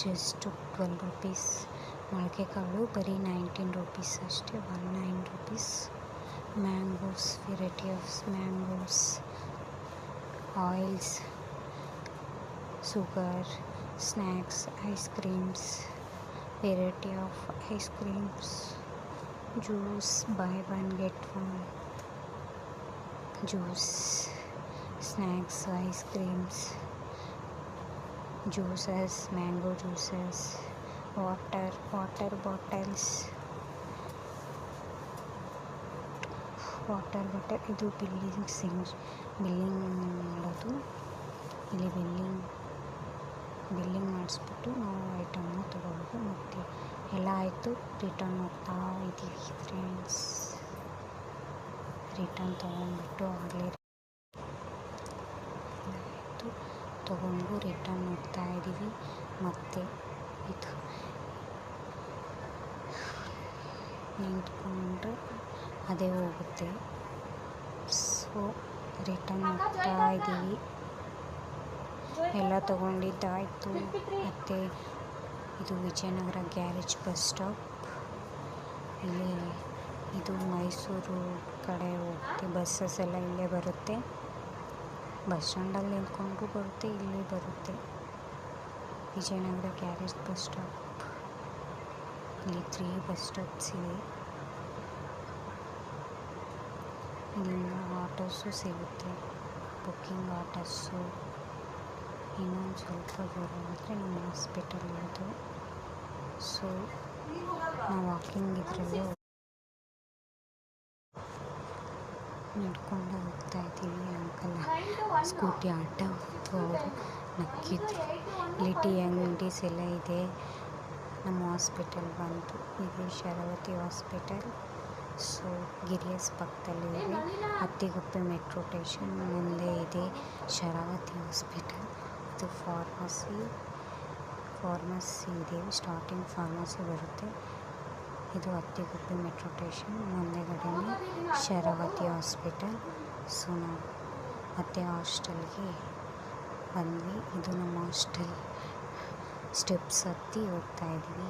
Just 12 rupees. ಮೊಳಕೆ ಕಾಳು ಬರೀ 19 ರುಪೀಸ್ ಅಷ್ಟೇ, 19 rupees. Mangoes, variety of mangoes, oils, sugar, snacks, ice creams, variety of ice creams, juice, buy one get one, juice, snacks, ice creams, juices, mango juices, water bottles, water bottle. ಇದು billing ಮಾಡೋದು. ಇಲ್ಲಿ billing ಮಾಡಿಸ್ಬಿಟ್ಟು ನಾವು ಐಟಮ್ನ ತೊಗೊಳ್ಳೋದು. ಮತ್ತು ಎಲ್ಲ ಆಯಿತು, return ಹೋಗ್ತಾ ಇದ್ದೀವಿ ಫ್ರೆಂಡ್ಸ್. ರಿಟರ್ನ್ ತೊಗೊಂಡ್ಬಿಟ್ಟು ಆಗಲೇ ಆಯಿತು, ತೊಗೊಂಡು ರಿಟರ್ನ್ ಹೋಗ್ತಾ ಇದ್ದೀವಿ. ಮತ್ತು ಇದು ನಿಂತ್ಕೊಂಡ್ರೆ ಅದೇ ಹೋಗುತ್ತೆ. ಸೊ ರಿಟರ್ನ್ ಹೋಗ್ತಾ ಇದ್ದೀವಿ. ಎಲ್ಲ ತೊಗೊಂಡಿದ್ದಾಯಿತು. ಮತ್ತು ಇದು ವಿಜಯನಗರ ಗ್ಯಾರೇಜ್ ಬಸ್ ಸ್ಟಾಪ್. ಇಲ್ಲಿ ಇದು ಮೈಸೂರು ಕಡೆ ಹೋಗುತ್ತೆ. ಬಸ್ಸಸ್ ಎಲ್ಲ ಇಲ್ಲೇ ಬರುತ್ತೆ. ಬಸ್ ಸ್ಟ್ಯಾಂಡಲ್ಲಿ ನಿಂತ್ಕೊಂಡ್ರೂ ಬರುತ್ತೆ, ಇಲ್ಲಿ ಬರುತ್ತೆ. Vijayanagara garage bus stop. ಇಲ್ಲಿ 3 ಬಸ್ ಸ್ಟಾಪ್ಸ್ ಇದೆ. ಇಲ್ಲಿಂದ ಆಟೋಸು ಸಿಗುತ್ತೆ, ಬುಕ್ಕಿಂಗ್ ಆಟೋಸು. ಇನ್ನೊಂದು ಸ್ವಲ್ಪ ದೂರ ಹೋದರೆ ನಮ್ಮ ಹಾಸ್ಪಿಟಲ್ ಇರೋದು. ಸೊ ನಾವು ವಾಕಿಂಗ್ ಇದರಲ್ಲೇ ನಡ್ಕೊಂಡು ಹೋಗ್ತಾ ಇದ್ದೀವಿ. ಅಂಕಲ್ ಸ್ಕೂಟಿ ಆಟ ಅವರು ನಕ್ಕಿದ್ರು. ಇಲ್ಲಿ ಟೀ ಅಂಗಡೀಸ್ ಎಲ್ಲ ಇದೆ. ನಮ್ಮ ಹಾಸ್ಪಿಟಲ್ ಬಂತು ಇದೆ ಶರಾವತಿ ಹಾಸ್ಪಿಟಲ್. ಸೊ ಗಿರಿಯಸ್ ಪಕ್ಕದಲ್ಲಿದೆ. ಅತ್ತಿಗುಪ್ಪೆ ಮೆಟ್ರೋ ಸ್ಟೇಷನ್ ಮುಂದೆ ಇದೆ ಶರಾವತಿ ಹಾಸ್ಪಿಟಲ್. ಇದು ಫಾರ್ಮಸಿ ಇದೆ. ಸ್ಟಾರ್ಟಿಂಗ್ ಫಾರ್ಮಸಿ ಬರುತ್ತೆ. ಇದು ಅತ್ತಿಗುಪ್ಪೆ ಮೆಟ್ರೋ ಸ್ಟೇಷನ್ ಮುಂದೆಗಡೆನೇ ಶರಾವತಿ ಹಾಸ್ಪಿಟಲ್. ಸೊ ನಾವು ಮತ್ತೆ ಹಾಸ್ಟೆಲ್ಗೆ ಬಂದ್ವಿ. ಇದು ನಮ್ಮ ಹಾಸ್ಟೆಲ್. ಸ್ಟೆಪ್ಸ್ ಹತ್ತಿ ಹೋಗ್ತಾ ಇದ್ದೀವಿ.